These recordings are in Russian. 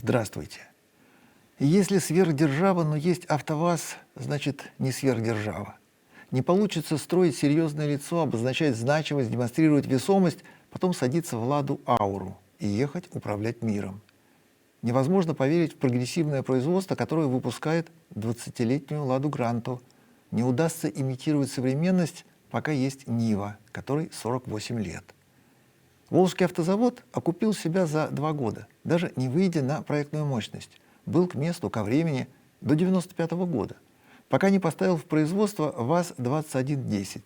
Здравствуйте. Если сверхдержава, но есть АвтоВАЗ, значит не сверхдержава. Не получится строить серьезное лицо, обозначать значимость, демонстрировать весомость, потом садиться в «Ладу Ауру» и ехать управлять миром. Невозможно поверить в прогрессивное производство, которое выпускает 20-летнюю «Ладу Гранту». Не удастся имитировать современность, пока есть Нива, которой 48 лет. Волжский автозавод окупил себя за 2 года, даже не выйдя на проектную мощность. Был к месту, ко времени до 1995 года, пока не поставил в производство ВАЗ-2110.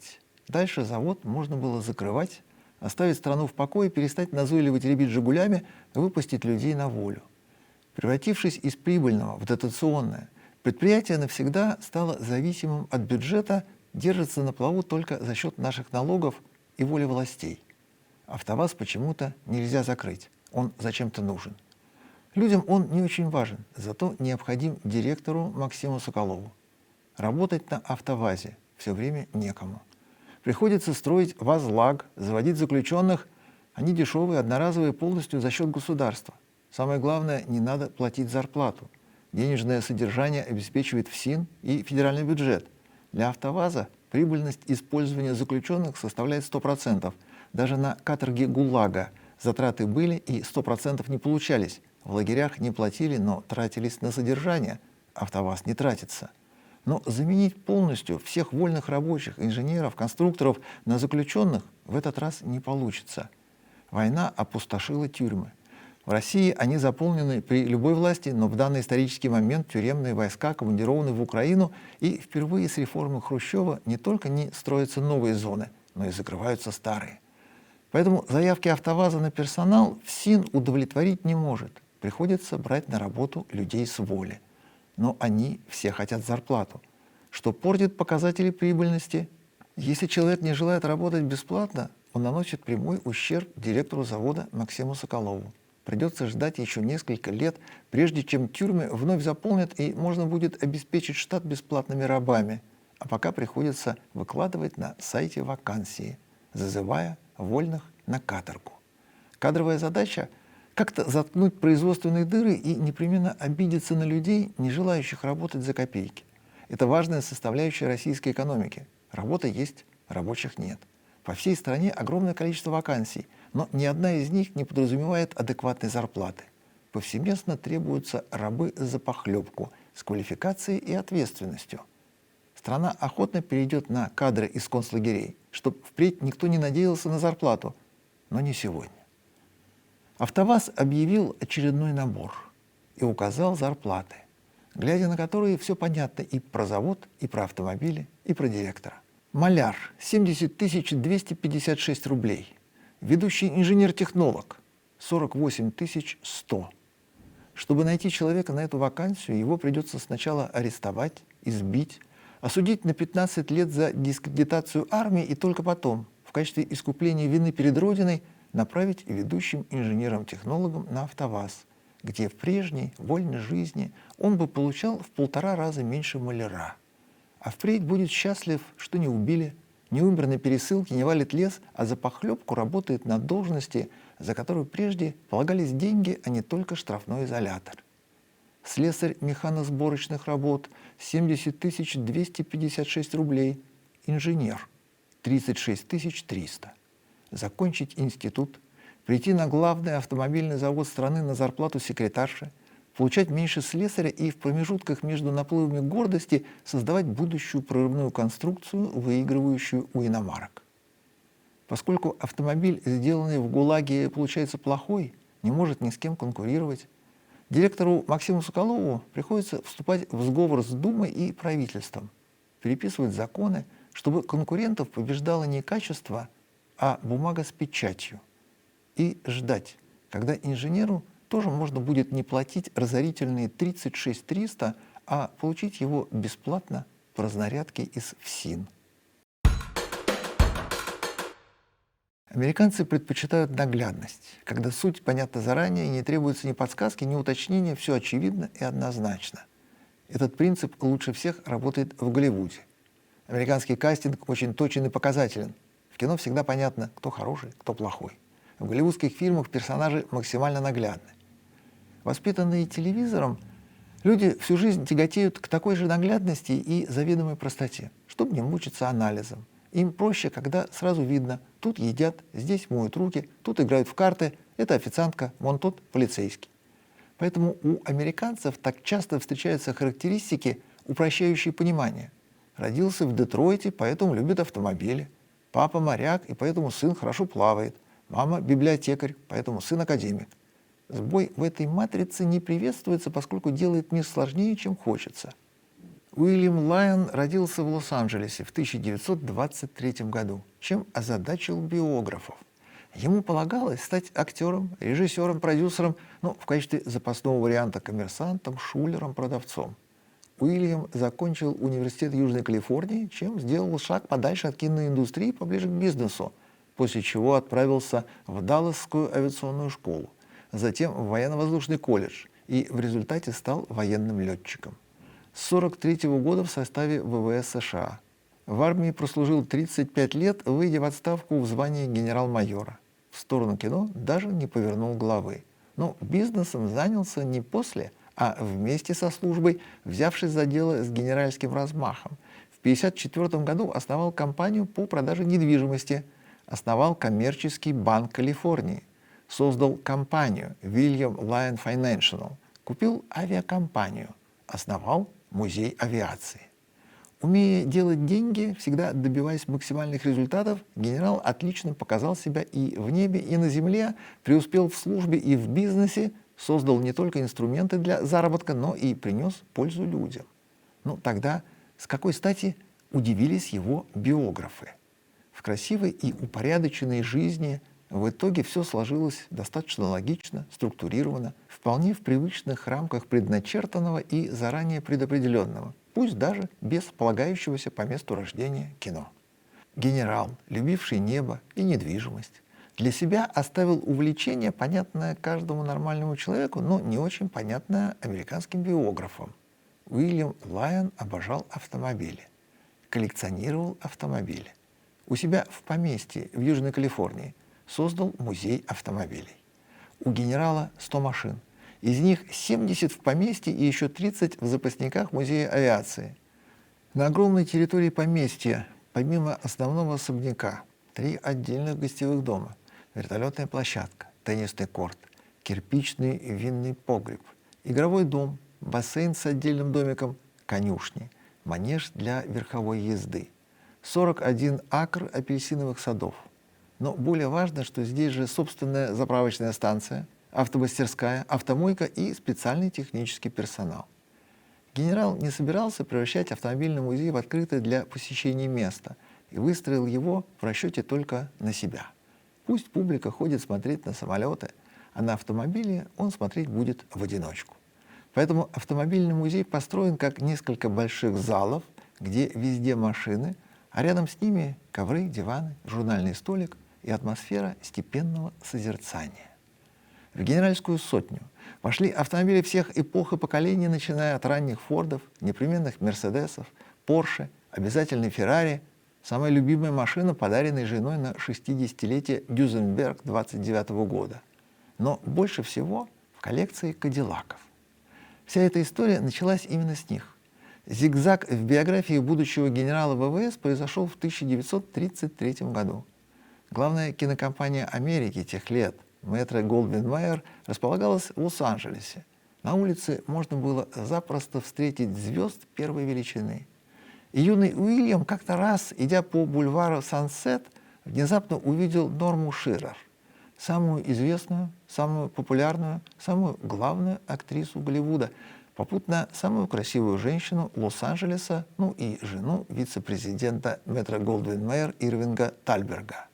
Дальше завод можно было закрывать, оставить страну в покое, перестать назойливо теребить «Жигулями», выпустить людей на волю. Превратившись из прибыльного в дотационное, предприятие навсегда стало зависимым от бюджета, держится на плаву только за счет наших налогов и воли властей. АвтоВАЗ почему-то нельзя закрыть, он зачем-то нужен. Людям он не очень важен, зато необходим директору Максиму Соколову. Работать на АвтоВАЗе все время некому. Приходится строить ВАЗ-ЛАГ, заводить заключенных, они дешевые, одноразовые, полностью за счет государства. Самое главное, не надо платить зарплату. Денежное содержание обеспечивает ФСИН и федеральный бюджет. Для АвтоВАЗа прибыльность использования заключенных составляет 100%. Даже на каторге ГУЛАГа затраты были и 100% не получались. В лагерях не платили, но тратились на содержание. АвтоВАЗ не тратится. Но заменить полностью всех вольных рабочих, инженеров, конструкторов на заключенных в этот раз не получится. Война опустошила тюрьмы. В России они заполнены при любой власти, но в данный исторический момент тюремные войска командированы в Украину, и впервые с реформы Хрущева не только не строятся новые зоны, но и закрываются старые. Поэтому заявки АвтоВАЗа на персонал ФСИН удовлетворить не может. Приходится брать на работу людей с воли. Но они все хотят зарплату, что портит показатели прибыльности. Если человек не желает работать бесплатно, он наносит прямой ущерб директору завода Максиму Соколову. Придется ждать еще несколько лет, прежде чем тюрьмы вновь заполнят и можно будет обеспечить штат бесплатными рабами. А пока приходится выкладывать на сайте вакансии, зазывая вольных на каторгу. Кадровая задача – как-то заткнуть производственные дыры и непременно обидеться на людей, не желающих работать за копейки. Это важная составляющая российской экономики. Работа есть, рабочих нет. По всей стране огромное количество вакансий, но ни одна из них не подразумевает адекватной зарплаты. Повсеместно требуются рабы за похлебку с квалификацией и ответственностью. Страна охотно перейдет на кадры из концлагерей, чтобы впредь никто не надеялся на зарплату, но не сегодня. АвтоВАЗ объявил очередной набор и указал зарплаты, глядя на которые все понятно и про завод, и про автомобили, и про директора. Маляр – 70 256 рублей. Ведущий инженер-технолог – 48 100. Чтобы найти человека на эту вакансию, его придется сначала арестовать, избить, осудить на 15 лет за дискредитацию армии и только потом, в качестве искупления вины перед Родиной, направить ведущим инженером-технологом на АвтоВАЗ, где в прежней вольной жизни он бы получал в 1,5 раза меньше маляра. А впредь будет счастлив, что не убили, не умер на пересылке, не валит лес, а за похлебку работает на должности, за которую прежде полагались деньги, а не только штрафной изолятор. Слесарь механосборочных работ – 70 256 рублей. Инженер – 36 300. Закончить институт, прийти на главный автомобильный завод страны на зарплату секретарши, получать меньше слесаря и в промежутках между наплывами гордости создавать будущую прорывную конструкцию, выигрывающую у иномарок. Поскольку автомобиль, сделанный в ГУЛАГе, получается плохой, не может ни с кем конкурировать, директору Максиму Соколову приходится вступать в сговор с Думой и правительством, переписывать законы, чтобы конкурентов побеждало не качество, а бумага с печатью, и ждать, когда инженеру тоже можно будет не платить разорительные 36 300, а получить его бесплатно по разнарядке из ФСИН. Американцы предпочитают наглядность, когда суть понятна заранее, и не требуется ни подсказки, ни уточнения, все очевидно и однозначно. Этот принцип лучше всех работает в Голливуде. Американский кастинг очень точен и показателен. В кино всегда понятно, кто хороший, кто плохой. В голливудских фильмах персонажи максимально наглядны. Воспитанные телевизором, люди всю жизнь тяготеют к такой же наглядности и заведомой простоте, чтобы не мучиться анализом. Им проще, когда сразу видно: тут едят, здесь моют руки, тут играют в карты, это официантка, вон тот полицейский. Поэтому у американцев так часто встречаются характеристики, упрощающие понимание. Родился в Детройте, поэтому любит автомобили. Папа моряк, и поэтому сын хорошо плавает. Мама библиотекарь, поэтому сын академик. Сбой в этой матрице не приветствуется, поскольку делает мир сложнее, чем хочется. Уильям Лайон родился в Лос-Анджелесе в 1923 году, чем озадачил биографов. Ему полагалось стать актером, режиссером, продюсером, но в качестве запасного варианта коммерсантом, шулером, продавцом. Уильям закончил университет Южной Калифорнии, чем сделал шаг подальше от киноиндустрии, поближе к бизнесу, после чего отправился в Далласскую авиационную школу, затем в военно-воздушный колледж и в результате стал военным летчиком. С 1943 года в составе ВВС США. В армии прослужил 35 лет, выйдя в отставку в звании генерал-майора. В сторону кино даже не повернул головы. Но бизнесом занялся не после, а вместе со службой, взявшись за дело с генеральским размахом. В 1954 году основал компанию по продаже недвижимости, основал коммерческий банк Калифорнии, создал компанию William Lyon Financial, купил авиакомпанию, основал музей авиации. Умея делать деньги, всегда добиваясь максимальных результатов, генерал отлично показал себя и в небе, и на земле, преуспел в службе и в бизнесе, создал не только инструменты для заработка, но и принес пользу людям. Но тогда с какой стати удивились его биографы? В красивой и упорядоченной жизни в итоге все сложилось достаточно логично, структурировано, вполне в привычных рамках предначертанного и заранее предопределенного, пусть даже без полагающегося по месту рождения кино. Генерал, любивший небо и недвижимость, для себя оставил увлечение, понятное каждому нормальному человеку, но не очень понятное американским биографам. Уильям Лайон обожал автомобили, коллекционировал автомобили. У себя в поместье в Южной Калифорнии создал музей автомобилей. У генерала 100 машин. Из них 70 в поместье и еще 30 в запасниках музея авиации. На огромной территории поместья, помимо основного особняка, 3 отдельных гостевых дома, вертолетная площадка, теннисный корт, кирпичный винный погреб, игровой дом, бассейн с отдельным домиком, конюшни, манеж для верховой езды, 41 акр апельсиновых садов. Но более важно, что здесь же собственная заправочная станция, автомастерская, автомойка и специальный технический персонал. Генерал не собирался превращать автомобильный музей в открытое для посещения место и выстроил его в расчете только на себя. Пусть публика ходит смотреть на самолеты, а на автомобили он смотреть будет в одиночку. Поэтому автомобильный музей построен как несколько больших залов, где везде машины, а рядом с ними ковры, диваны, журнальный столик и атмосфера степенного созерцания. В генеральскую сотню вошли автомобили всех эпох и поколений, начиная от ранних Фордов, непременных Мерседесов, Порше, обязательной Феррари, самая любимая машина, подаренная женой на 60-летие Дюзенберг 29 года. Но больше всего в коллекции кадиллаков. Вся эта история началась именно с них. Зигзаг в биографии будущего генерала ВВС произошел в 1933 году. Главная кинокомпания Америки тех лет, Метро-Голдвин-Майер, располагалась в Лос-Анджелесе. На улице можно было запросто встретить звезд первой величины. И юный Уильям как-то раз, идя по бульвару Сансет, внезапно увидел Норму Ширер, самую известную, самую популярную, самую главную актрису Голливуда, попутно самую красивую женщину Лос-Анджелеса, ну и жену вице-президента Метро-Голдвин-Майер Ирвинга Тальберга.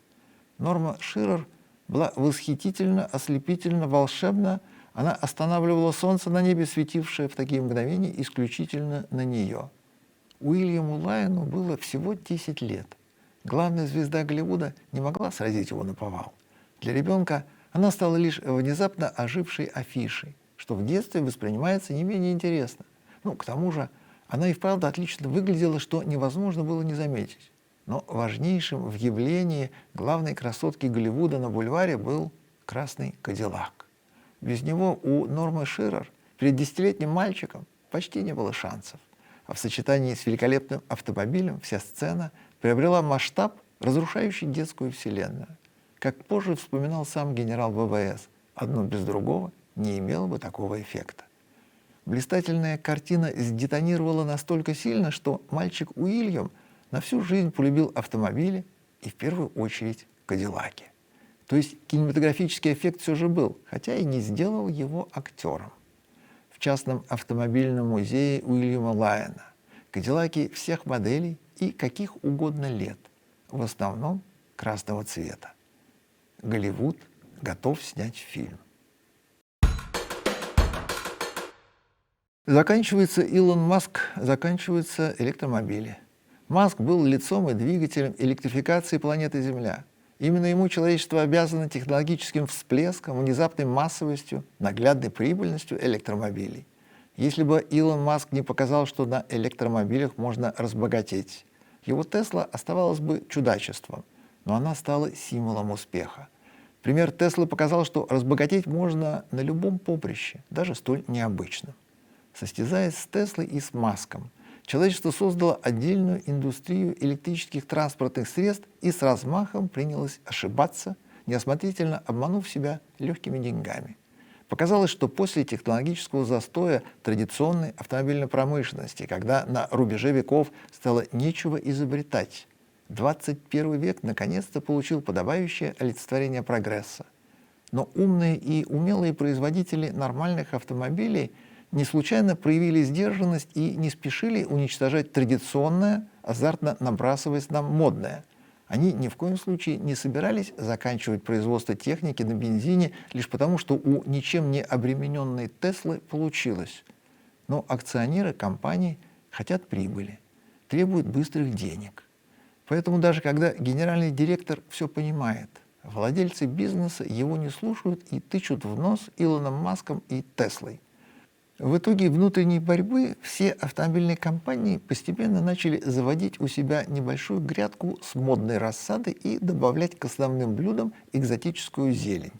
Норма Ширер была восхитительно, ослепительно, волшебна. Она останавливала солнце на небе, светившее в такие мгновения исключительно на нее. Уильяму Лайону было всего 10 лет. Главная звезда Голливуда не могла сразить его наповал. Для ребенка она стала лишь внезапно ожившей афишей, что в детстве воспринимается не менее интересно. К тому же она и вправду отлично выглядела, что невозможно было не заметить. Но важнейшим в явлении главной красотки Голливуда на бульваре был красный кадиллак. Без него у Нормы Ширер перед десятилетним мальчиком почти не было шансов. А в сочетании с великолепным автомобилем вся сцена приобрела масштаб, разрушающий детскую вселенную. Как позже вспоминал сам генерал ВВС, одно без другого не имело бы такого эффекта. Блистательная картина сдетонировала настолько сильно, что мальчик Уильям на всю жизнь полюбил автомобили и в первую очередь Кадиллаки. То есть кинематографический эффект все же был, хотя и не сделал его актером. В частном автомобильном музее Уильяма Лайона Кадиллаки всех моделей и каких угодно лет, в основном красного цвета. Голливуд готов снять фильм. Заканчивается Илон Маск, заканчиваются электромобили. Маск был лицом и двигателем электрификации планеты Земля. Именно ему человечество обязано технологическим всплеском, внезапной массовостью, наглядной прибыльностью электромобилей. Если бы Илон Маск не показал, что на электромобилях можно разбогатеть, его Тесла оставалась бы чудачеством, но она стала символом успеха. Пример Теслы показал, что разбогатеть можно на любом поприще, даже столь необычном. Состязаясь с Теслой и с Маском, человечество создало отдельную индустрию электрических транспортных средств и с размахом принялось ошибаться, неосмотрительно обманув себя легкими деньгами. Показалось, что после технологического застоя традиционной автомобильной промышленности, когда на рубеже веков стало нечего изобретать, 21 век наконец-то получил подобающее олицетворение прогресса. Но умные и умелые производители нормальных автомобилей не случайно проявили сдержанность и не спешили уничтожать традиционное, азартно набрасываясь на модное. Они ни в коем случае не собирались заканчивать производство техники на бензине лишь потому, что у ничем не обремененной Теслы получилось. Но акционеры компаний хотят прибыли, требуют быстрых денег. Поэтому даже когда генеральный директор все понимает, владельцы бизнеса его не слушают и тычут в нос Илоном Маском и Теслой. В итоге внутренней борьбы все автомобильные компании постепенно начали заводить у себя небольшую грядку с модной рассадой и добавлять к основным блюдам экзотическую зелень.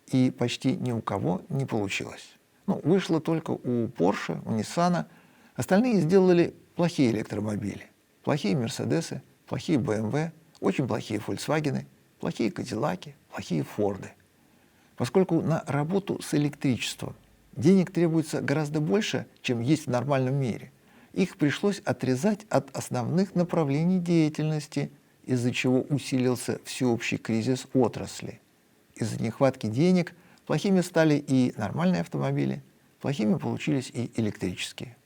И почти ни у кого не получилось. Вышло только у Porsche, у Nissan. Остальные сделали плохие электромобили. Плохие Мерседесы, плохие BMW, очень плохие Volkswagen, плохие Кадиллаки, плохие Форды. Поскольку на работу с электричеством денег требуется гораздо больше, чем есть в нормальном мире, их пришлось отрезать от основных направлений деятельности, из-за чего усилился всеобщий кризис отрасли. Из-за нехватки денег плохими стали и нормальные автомобили, плохими получились и электрические.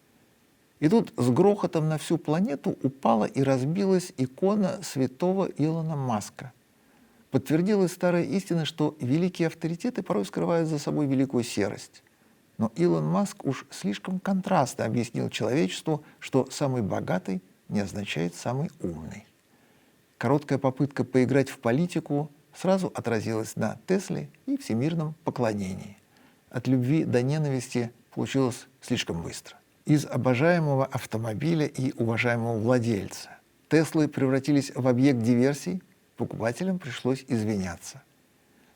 И тут с грохотом на всю планету упала и разбилась икона святого Илона Маска. Подтвердилась старая истина, что великие авторитеты порой скрывают за собой великую серость. Но Илон Маск уж слишком контрастно объяснил человечеству, что самый богатый не означает самый умный. Короткая попытка поиграть в политику сразу отразилась на Тесле и всемирном поклонении. От любви до ненависти получилось слишком быстро. Из обожаемого автомобиля и уважаемого владельца Теслы превратились в объект диверсий, покупателям пришлось извиняться.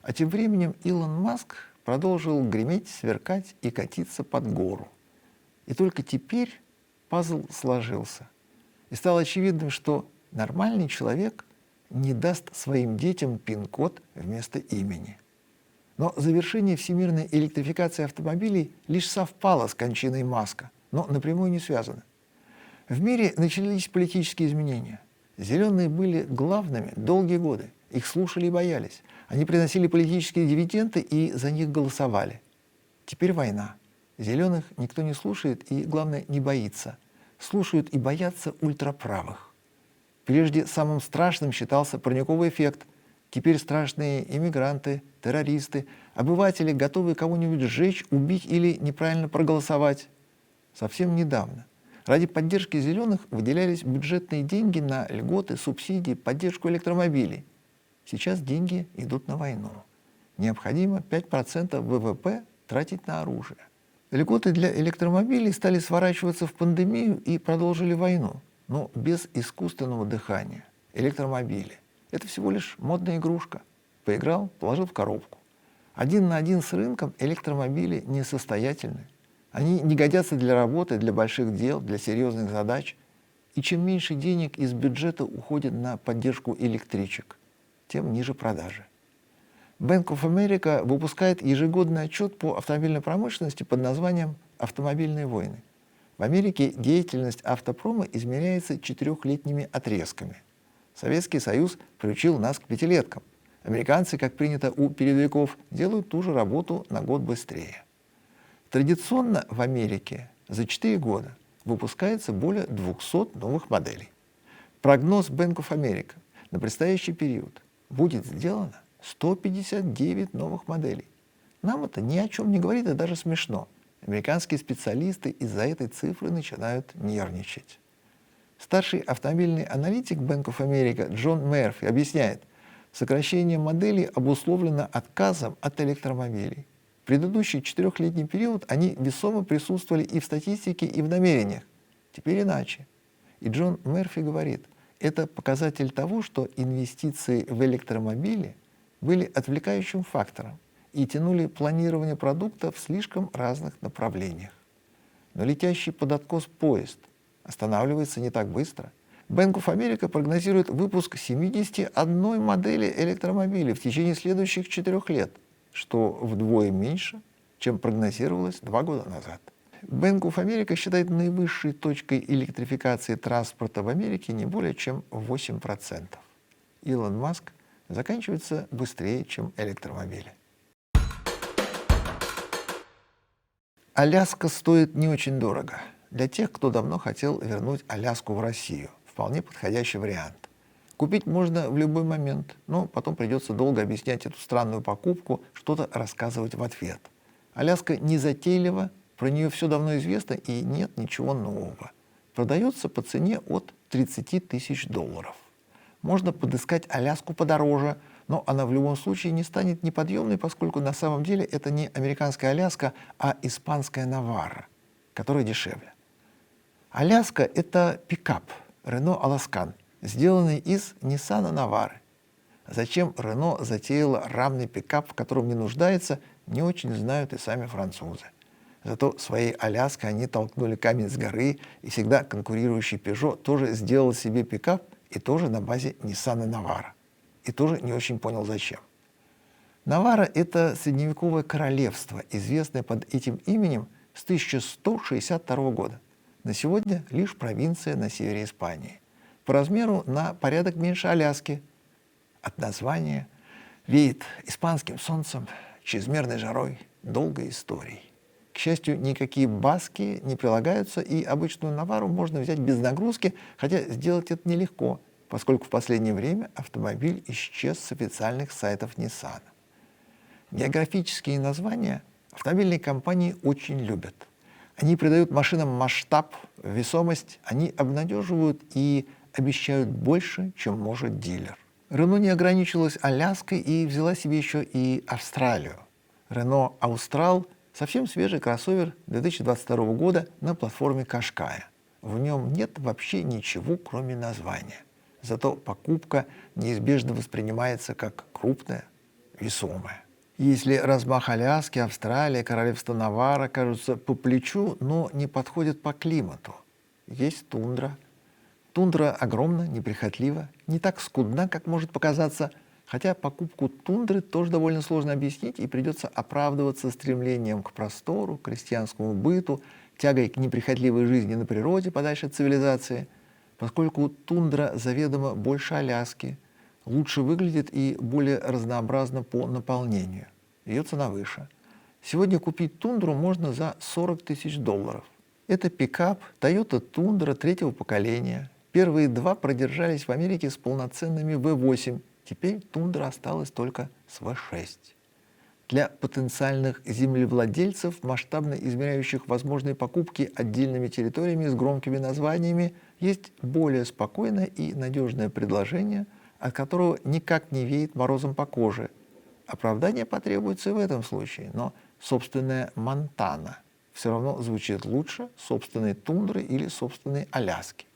А тем временем Илон Маск продолжил греметь, сверкать и катиться под гору. И только теперь пазл сложился. И стало очевидным, что нормальный человек не даст своим детям пин-код вместо имени. Но завершение всемирной электрификации автомобилей лишь совпало с кончиной Маска, но напрямую не связано. В мире начались политические изменения. Зеленые были главными долгие годы. Их слушали и боялись. Они приносили политические дивиденды и за них голосовали. Теперь война. Зеленых никто не слушает и, главное, не боится. Слушают и боятся ультраправых. Прежде самым страшным считался парниковый эффект. Теперь страшные иммигранты, террористы, обыватели, готовые кого-нибудь сжечь, убить или неправильно проголосовать. Совсем недавно ради поддержки зеленых выделялись бюджетные деньги на льготы, субсидии, поддержку электромобилей. Сейчас деньги идут на войну. Необходимо 5% ВВП тратить на оружие. Льготы для электромобилей стали сворачиваться в пандемию и продолжили войну, но без искусственного дыхания. Электромобили – это всего лишь модная игрушка. Поиграл, положил в коробку. Один на один с рынком электромобили несостоятельны. Они не годятся для работы, для больших дел, для серьезных задач. И чем меньше денег из бюджета уходит на поддержку электричек, тем ниже продажи. Bank of America выпускает ежегодный отчет по автомобильной промышленности под названием «Автомобильные войны». В Америке деятельность автопрома измеряется четырехлетними отрезками. Советский Союз приучил нас к пятилеткам. Американцы, как принято у передовиков, делают ту же работу на год быстрее. Традиционно в Америке за 4 года выпускается более 200 новых моделей. Прогноз Bank of America на предстоящий период: будет сделано 159 новых моделей. Нам это ни о чем не говорит и даже смешно. Американские специалисты из-за этой цифры начинают нервничать. Старший автомобильный аналитик Bank of America Джон Мерфи объясняет, сокращение моделей обусловлено отказом от электромобилей. В предыдущий 4-летний период они весомо присутствовали и в статистике, и в намерениях. Теперь иначе. И Джон Мерфи говорит, это показатель того, что инвестиции в электромобили были отвлекающим фактором и тянули планирование продукта в слишком разных направлениях. Но летящий под откос поезд останавливается не так быстро. Bank of America прогнозирует выпуск 71 модели электромобилей в течение следующих 4 лет, что вдвое меньше, чем прогнозировалось 2 года назад. Bank of America считает наивысшей точкой электрификации транспорта в Америке не более чем 8%. Илон Маск заканчивается быстрее, чем электромобили. Аляска стоит не очень дорого. Для тех, кто давно хотел вернуть Аляску в Россию, вполне подходящий вариант. Купить можно в любой момент, но потом придется долго объяснять эту странную покупку, что-то рассказывать в ответ. Аляска незатейлива, про нее все давно известно и нет ничего нового. Продается по цене от $30 тысяч. Можно подыскать Аляску подороже, но она в любом случае не станет неподъемной, поскольку на самом деле это не американская Аляска, а испанская Наварра, которая дешевле. Аляска — это пикап Renault Alaskan, сделанный из Nissan Navara. Зачем Renault затеяла рамный пикап, в котором не нуждается, не очень знают и сами французы. Зато своей Аляской они толкнули камень с горы, и всегда конкурирующий Peugeot тоже сделал себе пикап, и тоже на базе Nissan Navara. И тоже не очень понял, зачем. Наварра — это средневековое королевство, известное под этим именем с 1162 года. На сегодня лишь провинция на севере Испании. По размеру на порядок меньше Аляски. От названия веет испанским солнцем, чрезмерной жарой, долгой историей. К счастью, никакие баски не прилагаются, и обычную Наварру можно взять без нагрузки, хотя сделать это нелегко, поскольку в последнее время автомобиль исчез с официальных сайтов Nissan. Географические названия автомобильные компании очень любят. Они придают машинам масштаб, весомость, они обнадеживают и обещают больше, чем может дилер. Renault не ограничилась Аляской и взяла себе еще и Австралию. Renault Austral — совсем свежий кроссовер 2022 года на платформе Qashqai. В нем нет вообще ничего, кроме названия. Зато покупка неизбежно воспринимается как крупная, весомая. Если размах Аляски, Австралия, королевство Наварра кажутся по плечу, но не подходят по климату, есть тундра. Тундра огромна, неприхотлива, не так скудна, как может показаться, хотя покупку тундры тоже довольно сложно объяснить, и придется оправдываться стремлением к простору, крестьянскому быту, тягой к неприхотливой жизни на природе подальше от цивилизации. Поскольку тундра заведомо больше Аляски, лучше выглядит и более разнообразна по наполнению. Ее цена выше. Сегодня купить тундру можно за $40 тысяч. Это пикап Toyota Tundra 3-го поколения. Первые 2 продержались в Америке с полноценными V8. Теперь тундра осталась только с V6. Для потенциальных землевладельцев, масштабно измеряющих возможные покупки отдельными территориями с громкими названиями, есть более спокойное и надежное предложение, от которого никак не веет морозом по коже. Оправдание потребуется и в этом случае, но собственная Монтана все равно звучит лучше собственной тундры или собственной Аляски.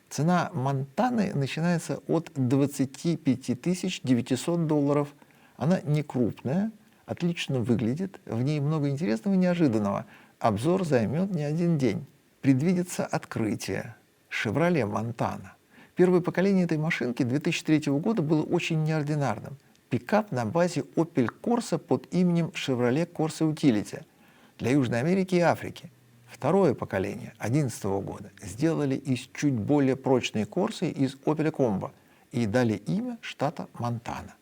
Цена Монтаны начинается от $25 900. Она не крупная, Отлично выглядит, в ней много интересного и неожиданного. Обзор займет не один день. Предвидится открытие Chevrolet Montana. Первое поколение этой машинки 2003 года было очень неординарным. Пикап на базе Opel Corsa под именем Chevrolet Corsa Utility для Южной Америки и Африки. Второе поколение 2011 года сделали из чуть более прочной Corsa из Opel Combo и дали имя штата Монтана.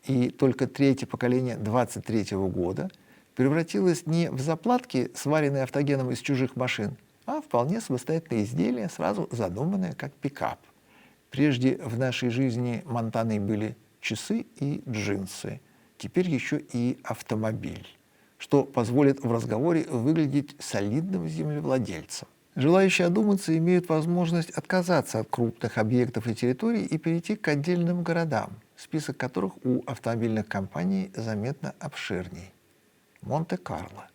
И только третье поколение 2023 года превратилось не в заплатки, сваренные автогеном из чужих машин, а вполне самостоятельное изделие, сразу задуманное как пикап. Прежде в нашей жизни Монтаной были часы и джинсы, теперь еще и автомобиль, что позволит в разговоре выглядеть солидным землевладельцем. Желающие одуматься имеют возможность отказаться от крупных объектов и территорий и перейти к отдельным городам, список которых у автомобильных компаний заметно обширней. Монте-Карло.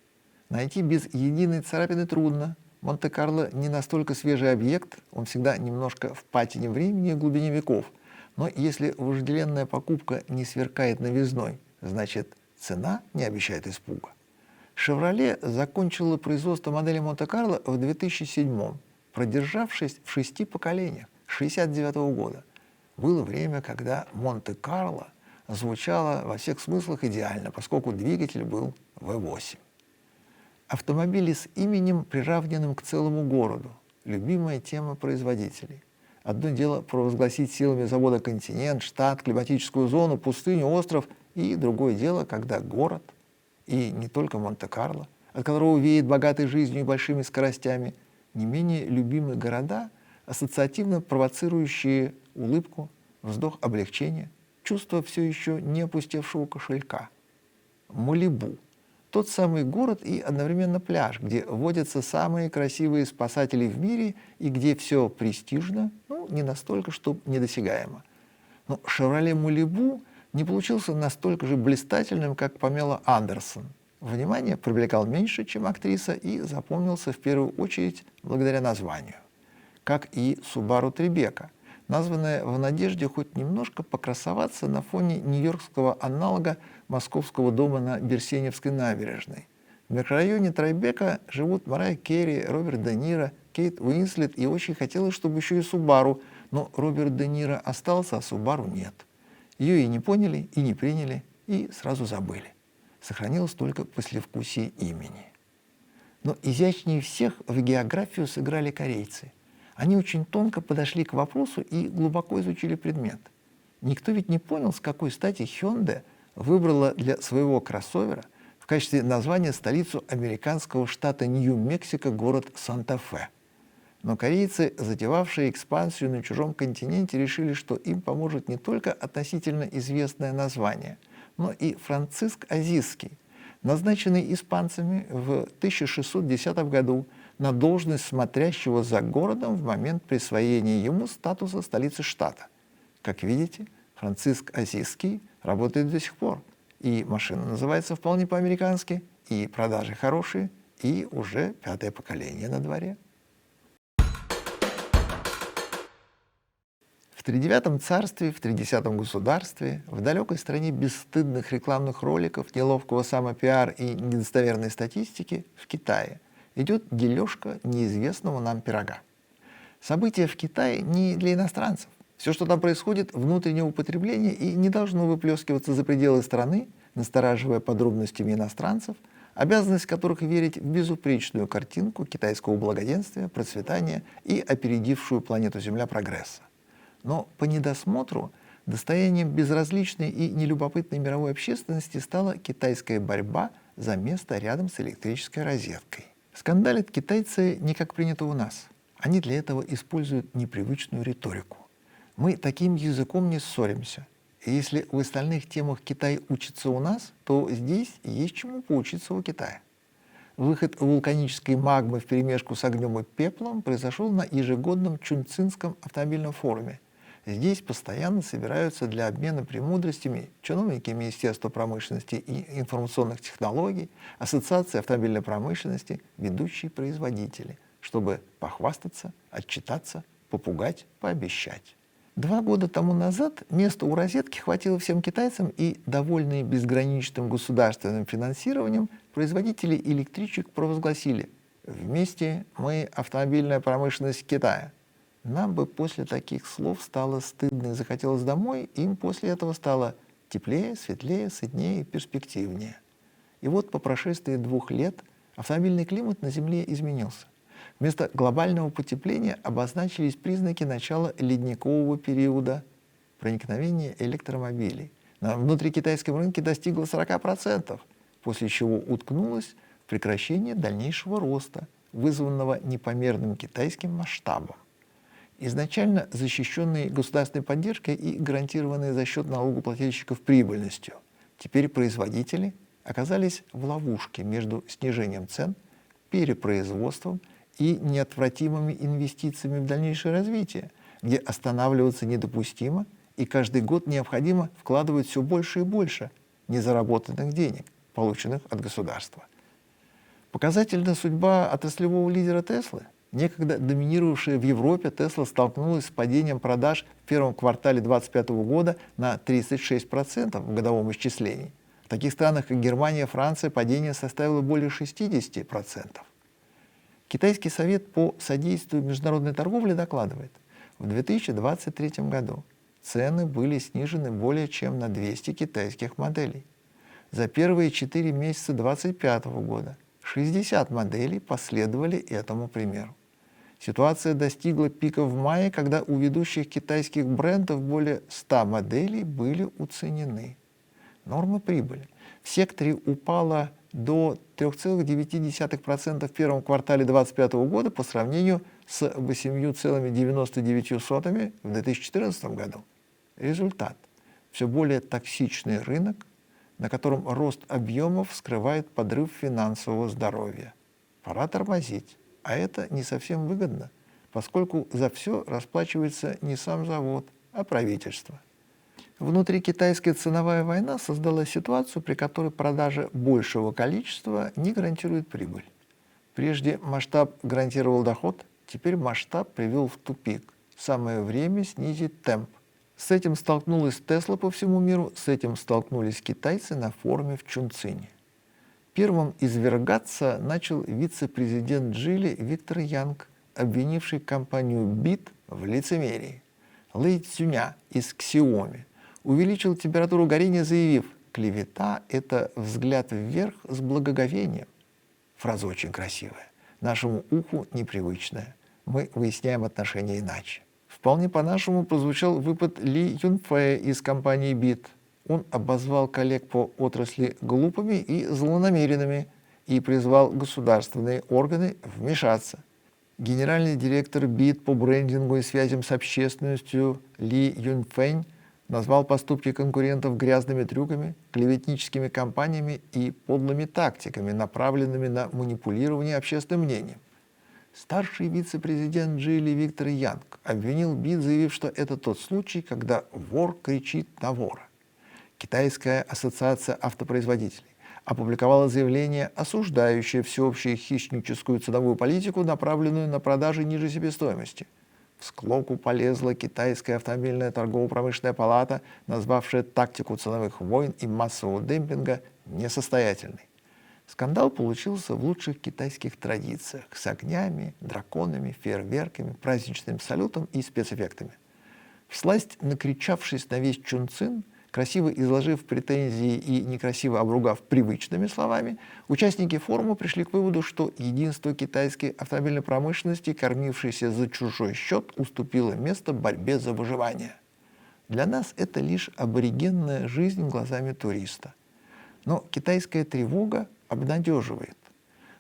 Найти без единой царапины трудно. Монте-Карло не настолько свежий объект, он всегда немножко в патине времени и глубине веков. Но если вожделенная покупка не сверкает новизной, значит, цена не обещает испуга. Chevrolet закончила производство модели Монте-Карло в 2007-м, продержавшись в 6 поколениях, с 1969 года. Было время, когда Монте-Карло звучало во всех смыслах идеально, поскольку двигатель был V8. Автомобили с именем, приравненным к целому городу. Любимая тема производителей. Одно дело провозгласить силами завода континент, штат, климатическую зону, пустыню, остров, и другое дело, когда город, и не только Монте-Карло, от которого веет богатой жизнью и большими скоростями, не менее любимые города, ассоциативно провоцирующие улыбку, вздох облегчения, чувство все еще не опустевшего кошелька. Малибу. Тот самый город и одновременно пляж, где водятся самые красивые спасатели в мире и где все престижно, не настолько, чтобы недосягаемо. Но «Шевроле Малибу» не получился настолько же блистательным, как Памела Андерсон. Внимание привлекал меньше, чем актриса, и запомнился в первую очередь благодаря названию. Как и Subaru Требека, названная в надежде хоть немножко покрасоваться на фоне нью-йоркского аналога московского дома на Берсеневской набережной. В микрорайоне Трайбека живут Марайя Керри, Роберт Де Ниро, Кейт Уинслет, и очень хотелось, чтобы еще и Субару, но Роберт Де Ниро остался, а Субару нет. Ее и не поняли, и не приняли, и сразу забыли. Сохранилось только послевкусие имени. Но изящнее всех в географию сыграли корейцы. Они очень тонко подошли к вопросу и глубоко изучили предмет. Никто ведь не понял, с какой стати Hyundai выбрала для своего кроссовера в качестве названия столицу американского штата Нью-Мексико город Санта-Фе. Но корейцы, затевавшие экспансию на чужом континенте, решили, что им поможет не только относительно известное название, но и Франциск Азизский, назначенный испанцами в 1610 году на должность смотрящего за городом в момент присвоения ему статуса столицы штата. Как видите, Франциск Азизский работает до сих пор, и машина называется вполне по-американски, и продажи хорошие, и уже 5-е поколение на дворе. В тридевятом царстве, в 30-м государстве, в далекой стране бесстыдных рекламных роликов, неловкого самопиар и недостоверной статистики, в Китае, идет дележка неизвестного нам пирога. События в Китае не для иностранцев. Все, что там происходит, внутреннего потребления и не должно выплескиваться за пределы страны, настораживая подробностями иностранцев, обязанность которых верить в безупречную картинку китайского благоденствия, процветания и опередившую планету Земля прогресса. Но по недосмотру достоянием безразличной и нелюбопытной мировой общественности стала китайская борьба за место рядом с электрической розеткой. Скандалят китайцы не как принято у нас. Они для этого используют непривычную риторику. Мы таким языком не ссоримся. И если в остальных темах Китай учится у нас, то здесь есть чему поучиться у Китая. Выход вулканической магмы вперемешку с огнем и пеплом произошел на ежегодном Чунцинском автомобильном форуме. Здесь постоянно собираются для обмена премудростями чиновники Министерства промышленности и информационных технологий, Ассоциации автомобильной промышленности, ведущие производители, чтобы похвастаться, отчитаться, попугать, пообещать. 2 года тому назад места у розетки хватило всем китайцам, и, довольные безграничным государственным финансированием, производители электричек провозгласили: «Вместе мы автомобильная промышленность Китая». Нам бы после таких слов стало стыдно и захотелось домой, им после этого стало теплее, светлее, сытнее и перспективнее. И вот по прошествии 2 лет автомобильный климат на Земле изменился. Вместо глобального потепления обозначились признаки начала ледникового периода проникновения электромобилей. На внутрикитайском рынке достигло 40%, после чего уткнулось в прекращение дальнейшего роста, вызванного непомерным китайским масштабом. Изначально защищенные государственной поддержкой и гарантированные за счет налогоплательщиков прибыльностью, теперь производители оказались в ловушке между снижением цен, перепроизводством и неотвратимыми инвестициями в дальнейшее развитие, где останавливаться недопустимо и каждый год необходимо вкладывать все больше и больше незаработанных денег, полученных от государства. Показательна судьба отраслевого лидера Теслы. Некогда доминировавшая в Европе, Тесла столкнулась с падением продаж в первом квартале 2025 года на 36% в годовом исчислении. В таких странах, как Германия, Франция, падение составило более 60%. Китайский совет по содействию международной торговле докладывает: в 2023 году цены были снижены более чем на 200 китайских моделей. За первые 4 месяца 2025 года 60 моделей последовали этому примеру. Ситуация достигла пика в мае, когда у ведущих китайских брендов более 100 моделей были уценены. Норма прибыли в секторе упала до 3,9% в первом квартале 2025 года по сравнению с 8,99% в 2014 году. Результат: все более токсичный рынок, на котором рост объемов скрывает подрыв финансового здоровья. Пора тормозить, а это не совсем выгодно, поскольку за все расплачивается не сам завод, а правительство. Внутрикитайская ценовая война создала ситуацию, при которой продажа большего количества не гарантирует прибыль. Прежде масштаб гарантировал доход, теперь масштаб привел в тупик. Самое время снизить темп. С этим столкнулась Тесла по всему миру, с этим столкнулись китайцы на форуме в Чунцине. Первым извергаться начал вице-президент Джили Виктор Янг, обвинивший компанию BIT в лицемерии. Лэй Цюня из Xiaomi увеличил температуру горения, заявив: «Клевета – это взгляд вверх с благоговением». Фраза очень красивая, нашему уху непривычная. Мы выясняем отношения иначе. Вполне по-нашему прозвучал выпад Ли Юнфэя из компании BIT. Он обозвал коллег по отрасли глупыми и злонамеренными и призвал государственные органы вмешаться. Генеральный директор BIT по брендингу и связям с общественностью Ли Юнфэнь назвал поступки конкурентов грязными трюками, клеветническими кампаниями и подлыми тактиками, направленными на манипулирование общественным мнением. Старший вице-президент Джили Виктор Янг обвинил BIT, заявив, что это тот случай, когда вор кричит на вора. Китайская ассоциация автопроизводителей опубликовала заявление, осуждающее всеобщую хищническую ценовую политику, направленную на продажи ниже себестоимости. В склоку полезла Китайская автомобильная торгово-промышленная палата, назвавшая тактику ценовых войн и массового демпинга несостоятельной. Скандал получился в лучших китайских традициях, с огнями, драконами, фейерверками, праздничным салютом и спецэффектами. Всласть накричавшись на весь Чунцин, красиво изложив претензии и некрасиво обругав привычными словами, участники форума пришли к выводу, что единство китайской автомобильной промышленности, кормившейся за чужой счет, уступило место борьбе за выживание. Для нас это лишь аборигенная жизнь глазами туриста. Но китайская тревога обнадеживает.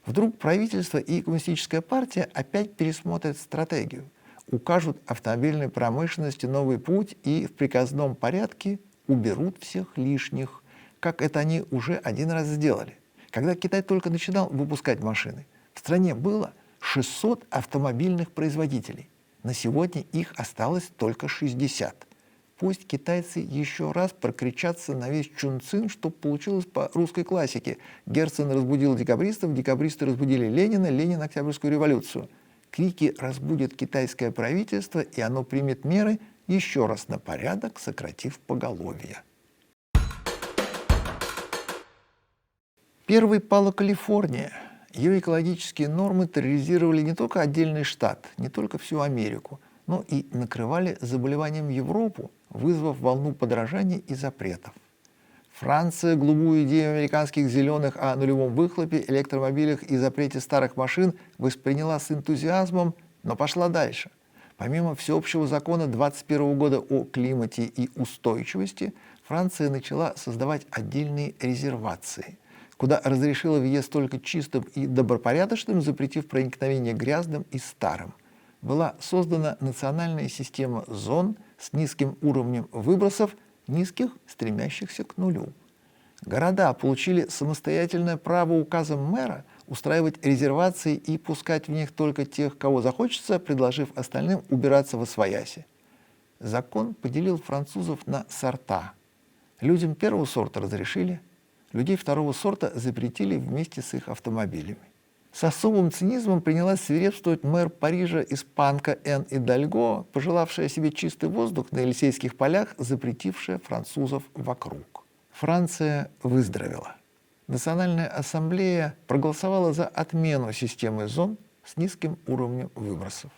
Вдруг правительство и коммунистическая партия опять пересмотрят стратегию, укажут автомобильной промышленности новый путь и в приказном порядке уберут всех лишних, как это они уже один раз сделали. Когда Китай только начинал выпускать машины, в стране было 600 автомобильных производителей. На сегодня их осталось только 60. Пусть китайцы еще раз прокричатся на весь Чунцин, чтобы получилось по русской классике. Герцен разбудил декабристов, декабристы разбудили Ленина, Ленин — Октябрьскую революцию. Крики разбудят китайское правительство, и оно примет меры, еще раз на порядок сократив поголовье. Первой пала Калифорния. Ее экологические нормы терроризировали не только отдельный штат, не только всю Америку, но и накрывали заболеванием Европу, вызвав волну подражаний и запретов. Франция голубую идею американских зеленых о нулевом выхлопе, электромобилях и запрете старых машин восприняла с энтузиазмом, но пошла дальше. Помимо всеобщего закона 2021 года о климате и устойчивости, Франция начала создавать отдельные резервации, куда разрешила въезд только чистым и добропорядочным, запретив проникновение грязным и старым. Была создана национальная система зон с низким уровнем выбросов, низких, стремящихся к нулю. Города получили самостоятельное право указом мэра устраивать резервации и пускать в них только тех, кого захочется, предложив остальным убираться восвояси. Закон поделил французов на сорта. Людям первого сорта разрешили, людей второго сорта запретили вместе с их автомобилями. С особым цинизмом принялась свирепствовать мэр Парижа испанка Энн Идальго, пожелавшая себе чистый воздух на Елисейских полях, запретившая французов вокруг. Франция выздоровела. Национальная ассамблея проголосовала за отмену системы зон с низким уровнем выбросов.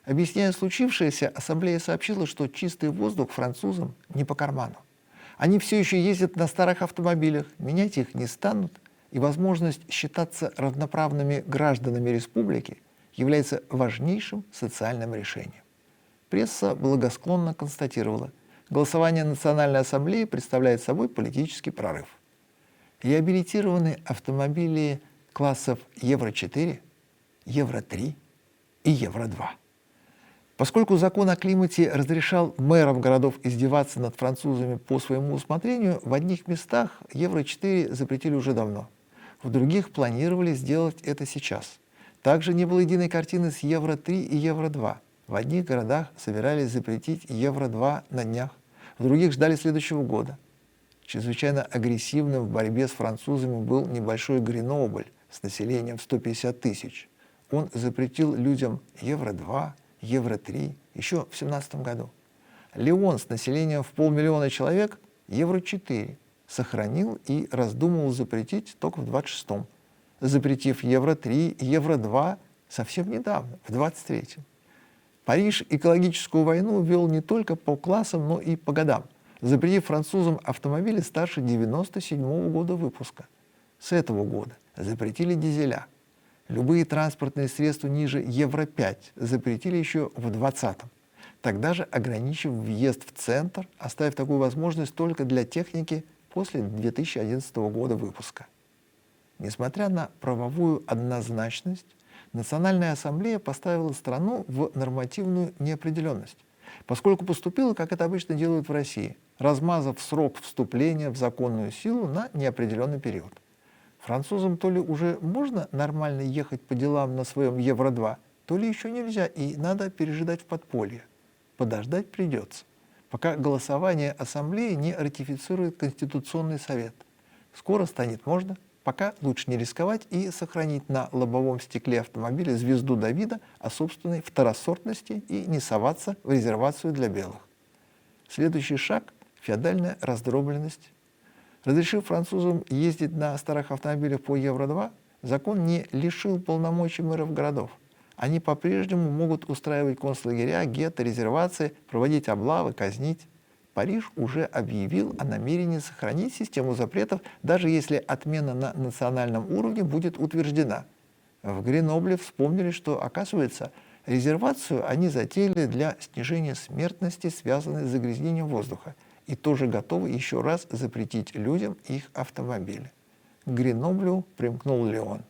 Объясняя случившееся, ассамблея сообщила, что чистый воздух французам не по карману. Они все еще ездят на старых автомобилях, менять их не станут, и возможность считаться равноправными гражданами республики является важнейшим социальным решением. Пресса благосклонно констатировала, голосование Национальной ассамблеи представляет собой политический прорыв. Реабилитированы автомобили классов Евро-4, Евро-3 и Евро-2. Поскольку закон о климате разрешал мэрам городов издеваться над французами по своему усмотрению, в одних местах Евро-4 запретили уже давно. В других планировали сделать это сейчас. Также не было единой картины с Евро-3 и Евро-2. В одних городах собирались запретить Евро-2 на днях, в других ждали следующего года. Чрезвычайно агрессивным в борьбе с французами был небольшой Гренобль с населением в 150 тысяч. Он запретил людям Евро-2, Евро-3 еще в 2017 году. Лион с населением в 500 000 человек Евро-4 сохранил и раздумывал запретить только в 26-м, запретив Евро-3 и Евро-2 совсем недавно, в 23-м. Париж экологическую войну вел не только по классам, но и по годам, запретив французам автомобили старше 1997 года выпуска. С этого года запретили дизеля. Любые транспортные средства ниже Евро-5 запретили еще в 2020-м, тогда же ограничив въезд в центр, оставив такую возможность только для техники после 2011 года выпуска. Несмотря на правовую однозначность, Национальная ассамблея поставила страну в нормативную неопределенность, поскольку поступила, как это обычно делают в России, размазав срок вступления в законную силу на неопределенный период. Французам то ли уже можно нормально ехать по делам на своем Евро-2, то ли еще нельзя, и надо пережидать в подполье. Подождать придется, пока голосование Ассамблеи не ратифицирует Конституционный совет. Скоро станет можно, пока лучше не рисковать и сохранить на лобовом стекле автомобиля звезду Давида о собственной второсортности и не соваться в резервацию для белых. Следующий шаг – феодальная раздробленность. Разрешив французам ездить на старых автомобилях по Евро-2, закон не лишил полномочий мэров городов. Они по-прежнему могут устраивать концлагеря, гетто, резервации, проводить облавы, казнить. Париж уже объявил о намерении сохранить систему запретов, даже если отмена на национальном уровне будет утверждена. В Гренобле вспомнили, что, оказывается, резервацию они затеяли для снижения смертности, связанной с загрязнением воздуха, и тоже готовы еще раз запретить людям их автомобили. К Греноблю примкнул Лион.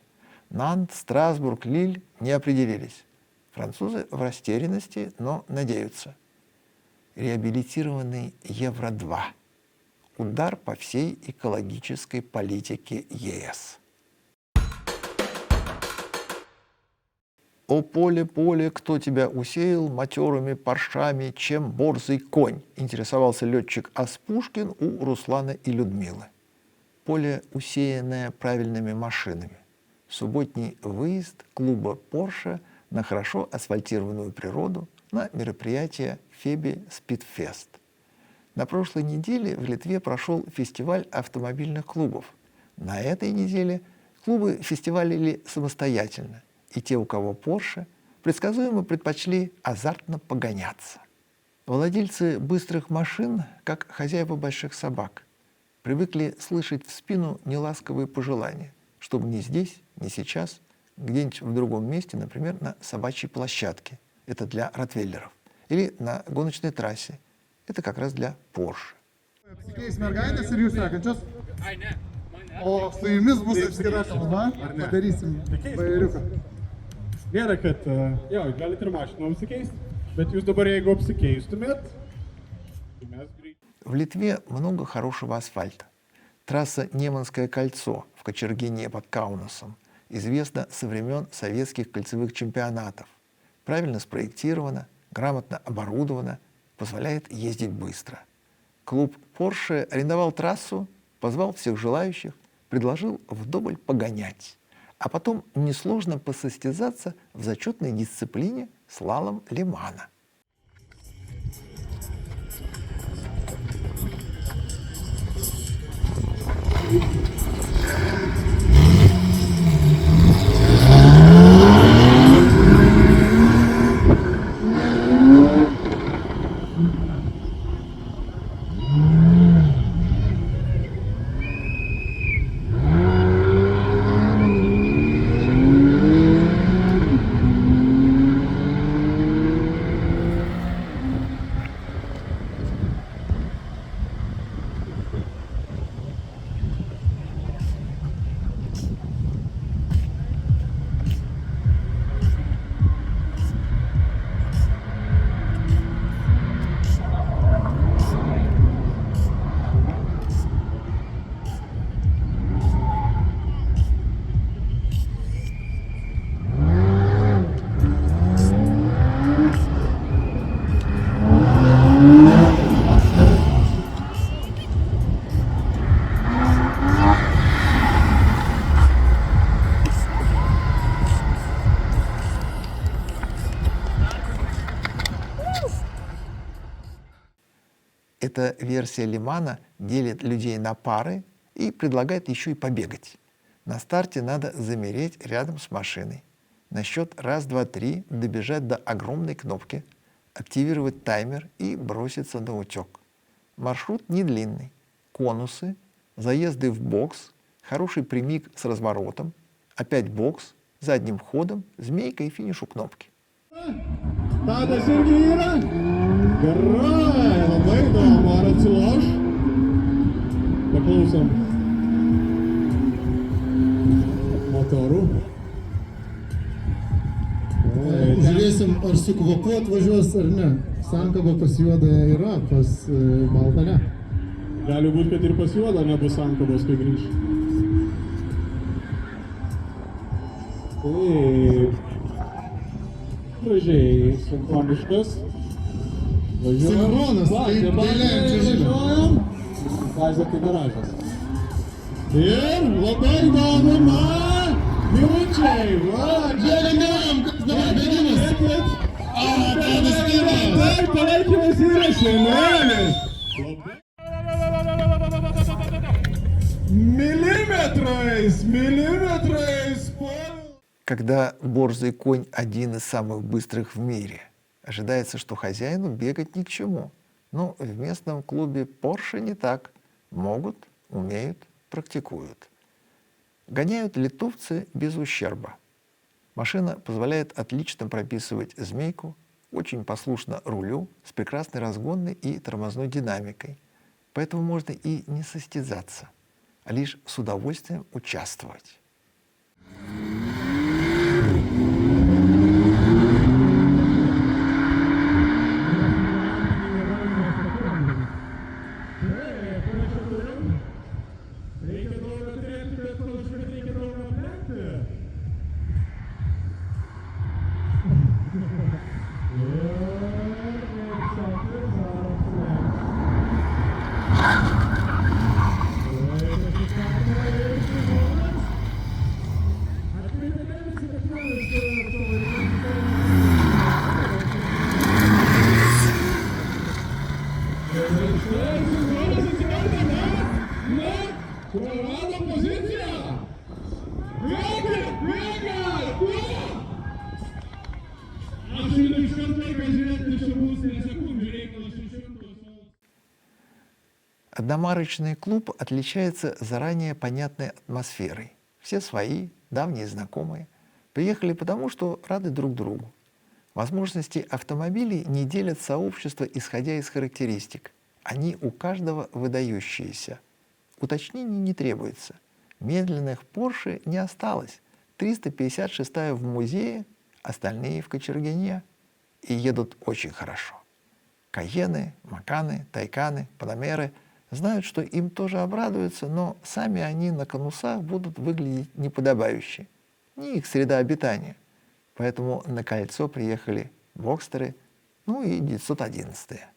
Нант, Страсбург, Лиль не определились. Французы в растерянности, но надеются. Реабилитированный Евро-2. Удар по всей экологической политике ЕС. «О поле, поле, кто тебя усеял матерыми паршами, чем борзый конь?» интересовался летчик Аспушкин у Руслана и Людмилы. Поле, усеянное правильными машинами. Субботний выезд клуба «Порше» на хорошо асфальтированную природу, на мероприятие Феби Спидфест. На прошлой неделе в Литве прошел фестиваль автомобильных клубов. На этой неделе клубы фестивалили самостоятельно, и те, у кого Porsche, предсказуемо предпочли азартно погоняться. Владельцы быстрых машин, как хозяева больших собак, привыкли слышать в спину неласковые пожелания, чтобы ни здесь, ни сейчас, где-нибудь в другом месте, например, на собачьей площадке, это для ротвейлеров, или на гоночной трассе, это как раз для Porsche. O su jumis bus atskira kalba, padarysim bajeriuką. Gerai, kad jo, galite ir mašiną apsikeisti, bet jūs dabar jeigu apsikeistumėt, tai mes greitai. В Литве много хорошего асфальта. Трасса Неманское кольцо в Кочергине под Каунасом известна со времен советских кольцевых чемпионатов. Правильно спроектирована, грамотно оборудована, позволяет ездить быстро. Клуб Porsche арендовал трассу, позвал всех желающих, предложил вдоволь погонять, а потом несложно посостязаться в зачетной дисциплине слалом Лимана. Эта версия Лимана делит людей на пары и предлагает еще и побегать. На старте надо замереть рядом с машиной. На счет раз, два, три добежать до огромной кнопки, активировать таймер и броситься на утек. Маршрут не длинный. Конусы, заезды в бокс, хороший прямик с разворотом, опять бокс, задним ходом, змейка и финиш у кнопки. Tadas irgi yra. Gerai, labai įdomu, ar atsiloš. Paklausom motorų. Žiūrėsim, ar su kvapu atvažiuos ar ne. Sankaba pas juodą yra, pas baltą ne. Gali būti, kad ir pas juodą nebus sankabos, kai grįš. Taip. Gražiai, sinchroniškas. Sinchronas, tai dailiam čiuožime. Bazė tai garažas. Ir labai įdomu, minučiai, va, Bėgam, kas dabar bėgimas? Tadas pirmas. taip, palaikymas yra šiandienis. Миллиметrais, Когда борзый конь один из самых быстрых в мире, ожидается, что хозяину бегать ни к чему. Но в местном клубе Porsche не так. Могут, умеют, практикуют. Гоняют литовцы без ущерба. Машина позволяет отлично прописывать змейку, очень послушна рулю, с прекрасной разгонной и тормозной динамикой. Поэтому можно и не состязаться, а лишь с удовольствием участвовать. Одномарочный клуб отличается заранее понятной атмосферой. Все свои, давние знакомые. Приехали потому, что рады друг другу. Возможности автомобилей не делят сообщество, исходя из характеристик. Они у каждого выдающиеся. Уточнений не требуется. Медленных Porsche не осталось. 356-я в музее, остальные в Кочергине. И едут очень хорошо. Каены, Маканы, Тайканы, Панамеры знают, что им тоже обрадуются, но сами они на конусах будут выглядеть неподобающе. Не их среда обитания. Поэтому на кольцо приехали Бокстеры, ну и 911-е.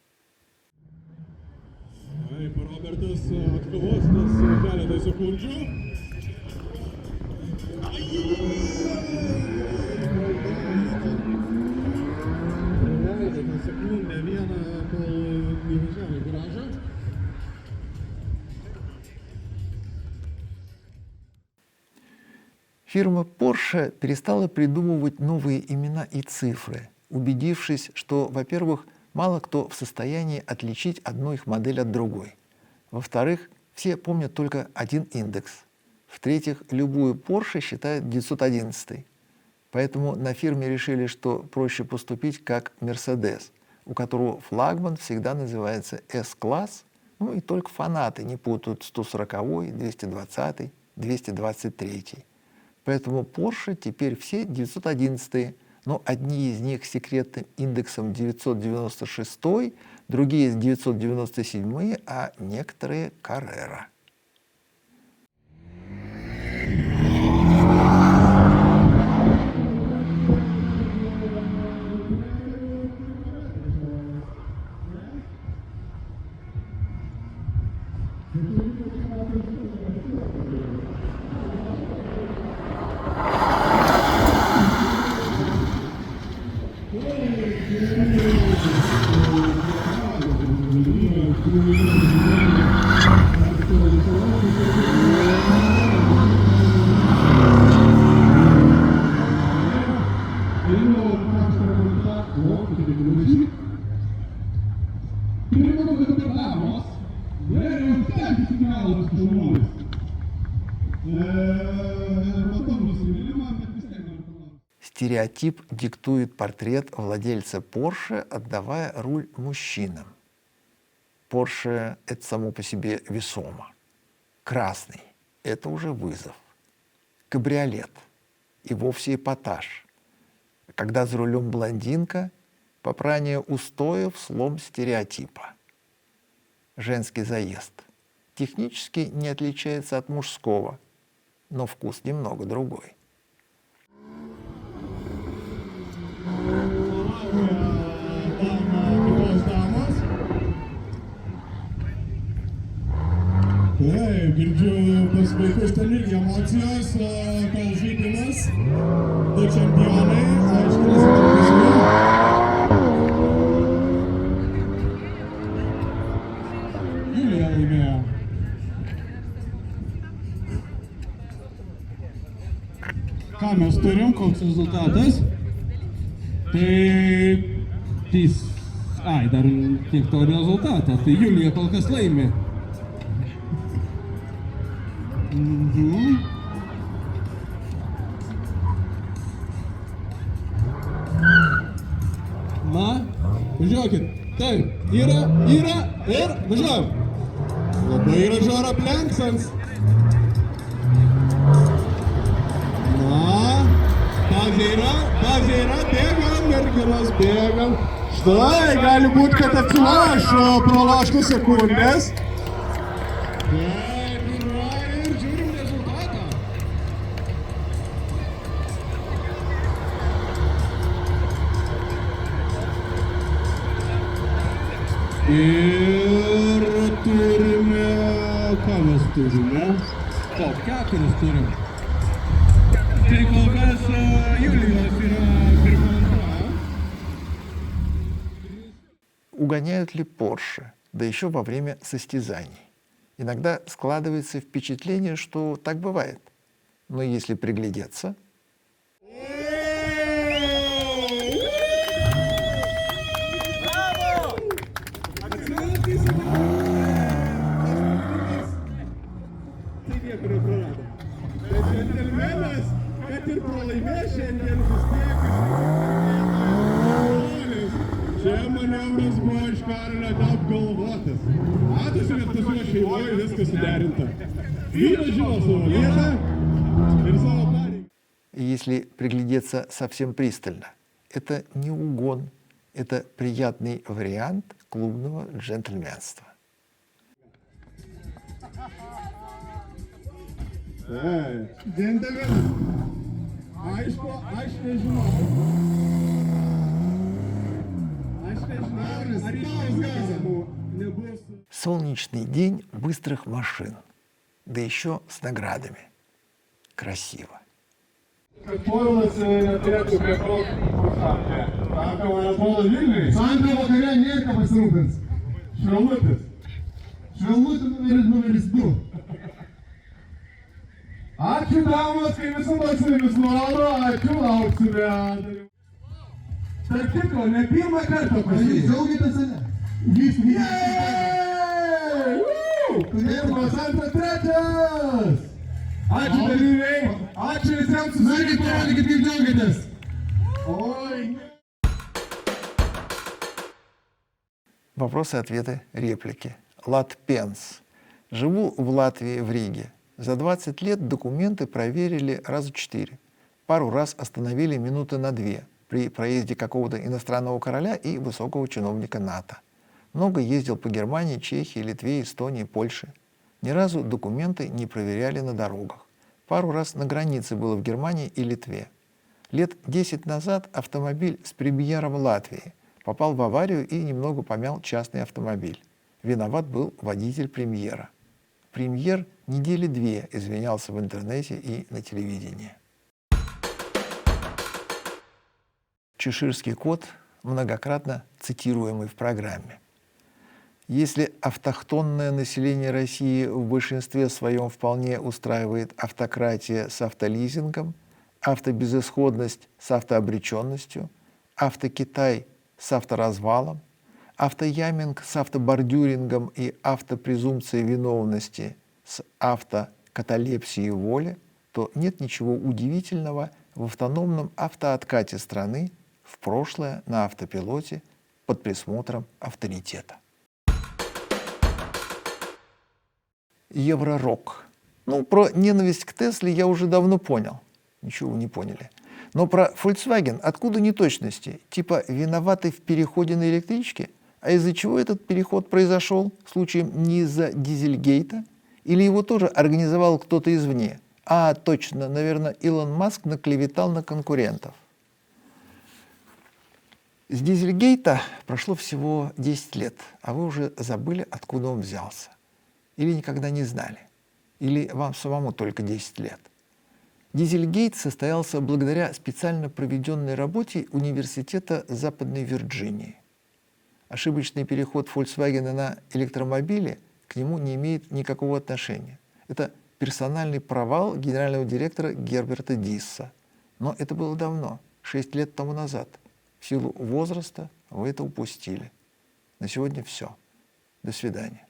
Robertas atkovos tas keletą sekundžių. Leidžiate sekundę vieną, kol įvažiavo į garažą. Фирма Porsche перестала придумывать новые имена и цифры, убедившись, что, во-первых, мало кто в состоянии отличить одну их модель от другой. Во-вторых, все помнят только один индекс. В-третьих, любую Porsche считают 911. Поэтому на фирме решили, что проще поступить как Mercedes, у которого флагман всегда называется S-класс, ну и только фанаты не путают 140, 220, 223. Поэтому Porsche теперь все 911, но одни из них с секретным индексом 996, другие 997, а некоторые Carrera. Стереотип диктует портрет владельца Porsche, отдавая руль мужчинам. Porsche — это само по себе весомо. Красный — это уже вызов. Кабриолет — и вовсе эпатаж. Когда за рулем блондинка — попрание устоев, слом стереотипа. Женский заезд технически не отличается от мужского, но вкус немного другой. Taip, girdžiu pas vaikus ten irgi emocijos, kol žaidimas, du čempionai, aiškinasi tarpusavy. Julija laimėjo. Ką mes turim, koks rezultatas? Tai dar tiek to rezultatą, tai Julija kol kas laimi. Na, važiuokit. Taip, yra ir važiuojam. Labai gražu oro aplenksams. Na, pauzė yra, bėgam, merginos bėgam. Štai, gali būti, kad atsilaš praloštų sekundės. Ir turime, ką mes turime? Top 4 turim. Tai kol kas Julijos yra pirma antra. Угоняют ли Porsche, да еще во время состязаний? Иногда складывается впечатление, что так бывает. Но если приглядеться... euras buvo iš Karolio apgalvotas. Matosi, kad pas juos šeimoje viskas suderinta. Vyras žino savo vietą ir savo pareigą. Если приглядеться совсем пристально, это не угон, это приятный вариант клубного джентльменства. Džentelmenas. Aišku, aš nežinau. Ar iš tiesų nebus. Солнечный день быстрых машин, да еще с наградами. Красиво. Kad povilas neturėtų prie to pašaukti. Sako, man atrodo Vilniui. Sanka vakare nėra pasirūpins. Šramutis. Švelnutė numeris 2. Ačiū damos, kai visada su jumis nurodo, ačiū, lauksime. Tarp tikro, ne pirmą kartą Ar jūs pasijai. džiaugiatės, ar ne? Jis Pirmas, antras, trečias! Ačiū dalyviai! Ačiū visiems Nagi parodykit, kaip džiaugiatės. Oi! Вопросы, ответы, реплики. Латпенс. Живу в Латвии, в Риге. За 20 лет документы проверили раза 4. Пару раз остановили минуты на 2 при проезде какого-то иностранного короля и высокого чиновника НАТО. Много ездил по Германии, Чехии, Литве, Эстонии, Польше. Ни разу документы не проверяли на дорогах. Пару раз на границе было в Германии и Литве. Лет 10 назад автомобиль с премьером Латвии попал в аварию и немного помял частный автомобиль. Виноват был водитель премьера. Премьер недели 2 извинялся в интернете и на телевидении. Чеширский кот, многократно цитируемый в программе. Если автохтонное население России в большинстве своем вполне устраивает автократия с автолизингом, автобезысходность с автообреченностью, автокитай с авторазвалом, автояминг с автобордюрингом и автопрезумпцией виновности с автокаталепсией воли, то нет ничего удивительного в автономном автооткате страны в прошлое на автопилоте под присмотром авторитета. Евророк. Про ненависть к Тесле я уже давно понял. Ничего вы не поняли. Но про Volkswagen откуда неточности? Типа виноваты в переходе на электричке? А из-за чего этот переход произошел? Случаем не из-за дизельгейта? Или его тоже организовал кто-то извне? А, точно, наверное, Илон Маск наклеветал на конкурентов. С дизельгейта прошло всего 10 лет, а вы уже забыли, откуда он взялся. Или никогда не знали. Или вам самому только 10 лет. Дизельгейт состоялся благодаря специально проведенной работе Университета Западной Вирджинии. Ошибочный переход Volkswagen на электромобили к нему не имеет никакого отношения. Это персональный провал генерального директора Герберта Дисса. Но это было давно, 6 лет тому назад. В силу возраста вы это упустили. На сегодня все. До свидания.